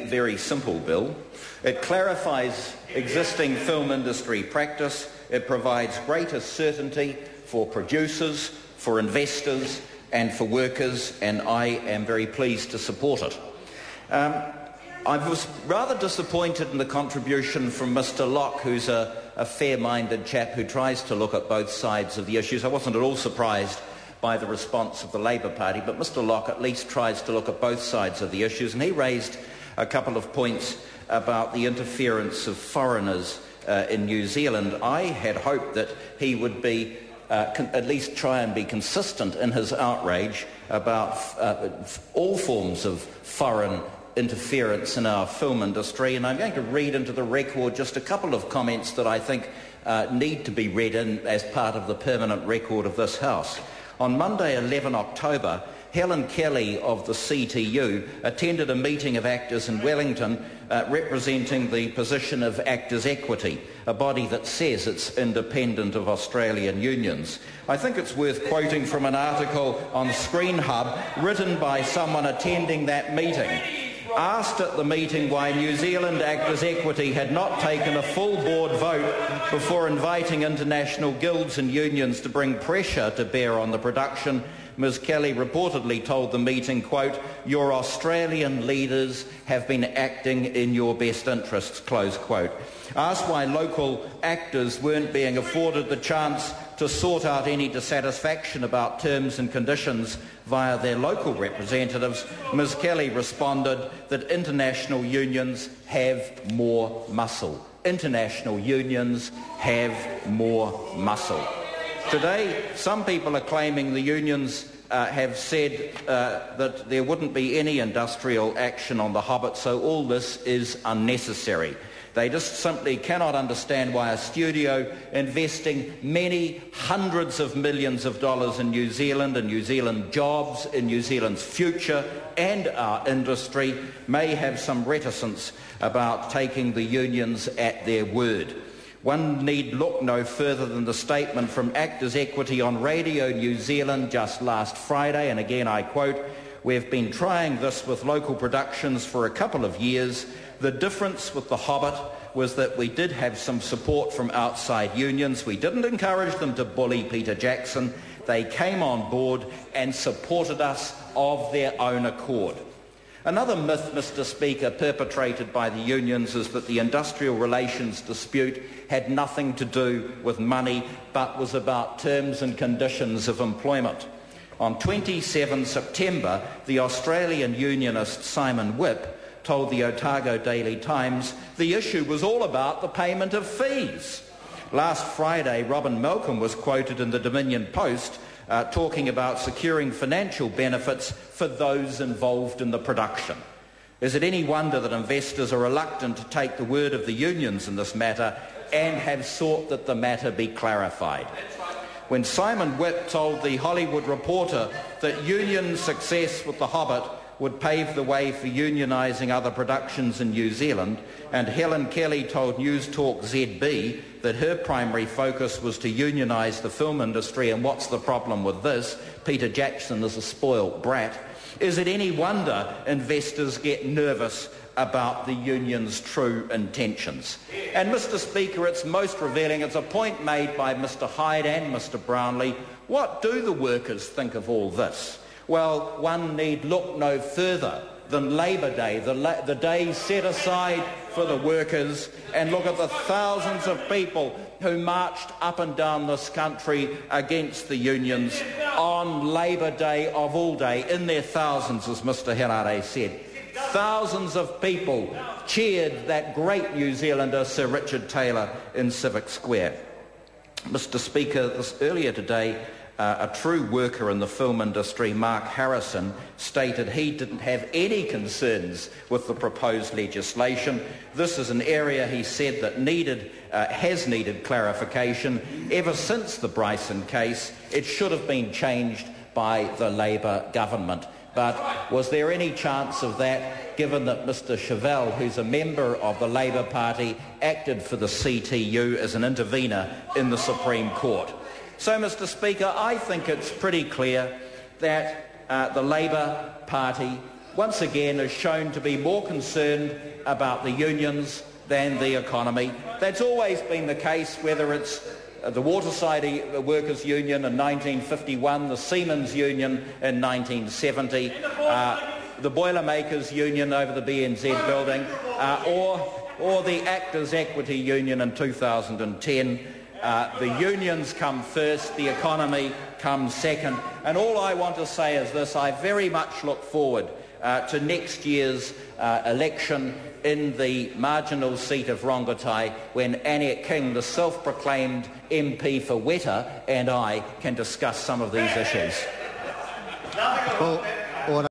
Very simple bill. It clarifies existing film industry practice. It provides greater certainty for producers, for investors and for workers, and I am very pleased to support it. I was rather disappointed in the contribution from Mr Locke, who's a fair-minded chap who tries to look at both sides of the issues. I wasn't at all surprised by the response of the Labour Party, but Mr Locke at least tries to look at both sides of the issues, and he raised a couple of points about the interference of foreigners in New Zealand. I had hoped that he would be at least try and be consistent in his outrage about all forms of foreign interference in our film industry, and I'm going to read into the record just a couple of comments that I think need to be read in as part of the permanent record of this House. On Monday, 11 October, Helen Kelly of the CTU attended a meeting of actors in Wellington representing the position of Actors' Equity, a body that says it's independent of Australian unions. I think it's worth quoting from an article on Screen Hub written by someone attending that meeting. Asked at the meeting why New Zealand Actors' Equity had not taken a full board vote before inviting international guilds and unions to bring pressure to bear on the production, Ms Kelly reportedly told the meeting, quote, "Your Australian leaders have been acting in your best interests," close quote. Asked why local actors weren't being afforded the chance to sort out any dissatisfaction about terms and conditions via their local representatives, Ms Kelly responded that international unions have more muscle. International unions have more muscle. Today, some people are claiming the unions have said that there wouldn't be any industrial action on the Hobbit, so all this is unnecessary. They just simply cannot understand why a studio investing many hundreds of millions of dollars in New Zealand and New Zealand jobs, in New Zealand's future and our industry, may have some reticence about taking the unions at their word. One need look no further than the statement from Actors' Equity on Radio New Zealand just last Friday, and again I quote, "We've been trying this with local productions for a couple of years. The difference with The Hobbit was that we did have some support from outside unions. We didn't encourage them to bully Peter Jackson. They came on board and supported us of their own accord." Another myth, Mr Speaker, perpetrated by the unions is that the industrial relations dispute had nothing to do with money but was about terms and conditions of employment. On 27 September, the Australian unionist Simon Whipp told the Otago Daily Times the issue was all about the payment of fees. Last Friday, Robin Malcolm was quoted in the Dominion Post talking about securing financial benefits for those involved in the production. Is it any wonder that investors are reluctant to take the word of the unions in this matter and have sought that the matter be clarified? When Simon Whipp told the Hollywood Reporter that union success with The Hobbit would pave the way for unionising other productions in New Zealand, and Helen Kelly told News Talk ZB that her primary focus was to unionise the film industry, and what's the problem with this? Peter Jackson is a spoilt brat. Is it any wonder investors get nervous about the union's true intentions? And Mr Speaker, it's most revealing. It's a point made by Mr Hyde and Mr Brownlee. What do the workers think of all this? Well, one need look no further than Labour Day, the day set aside for the workers, and look at the thousands of people who marched up and down this country against the unions on Labour Day of all day, in their thousands, as Mr Henare said. Thousands of people cheered that great New Zealander, Sir Richard Taylor, in Civic Square. Mr Speaker, earlier today, a true worker in the film industry, Mark Harrison, stated he didn't have any concerns with the proposed legislation. This is an area, he said, that has needed clarification. Ever since the Bryson case, it should have been changed by the Labour government. But was there any chance of that, given that Mr Chevelle, who's a member of the Labour Party, acted for the CTU as an intervener in the Supreme Court? So, Mr Speaker, I think it's pretty clear that the Labour Party once again has shown to be more concerned about the unions than the economy. That's always been the case, whether it's the Waterside Workers' Union in 1951, the Siemens Union in 1970, the Boilermakers Union over the BNZ building, or the Actors' Equity Union in 2010. The unions come first, the economy comes second. And all I want to say is this: I very much look forward to next year's election in the marginal seat of Rongotai, when Annette King, the self-proclaimed MP for Weta, and I can discuss some of these issues. Well,